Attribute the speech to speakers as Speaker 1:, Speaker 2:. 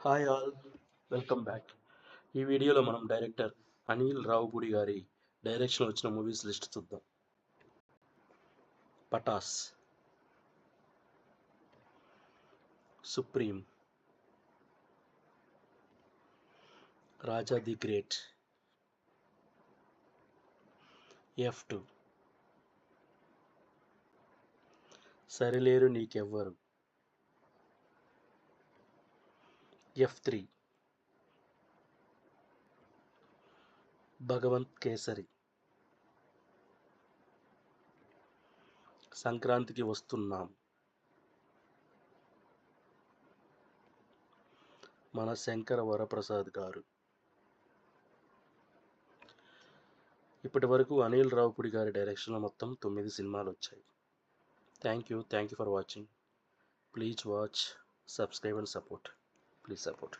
Speaker 1: Hi all, welcome back. ఈ వీడియోలో మనం డైరెక్టర్ అనిల్ రావుపూడి గారి డైరెక్షన్ వచ్చిన మూవీస్ లిస్ట్ చూద్దాం. Pataas, Supreme, Raja the Great, F2, Sarileru Neekevvaru, F3, Bhagavanth Kesari, Sankranthiki Vasthunnam, మన శంకర వరప్రసాద్ గారు. ఇప్పటి వరకు అనిల్ రావుపూడి గారి డైరెక్షన్లో మొత్తం 9 సినిమాలు వచ్చాయి. Thank you for watching. Please watch, subscribe and support. Please support.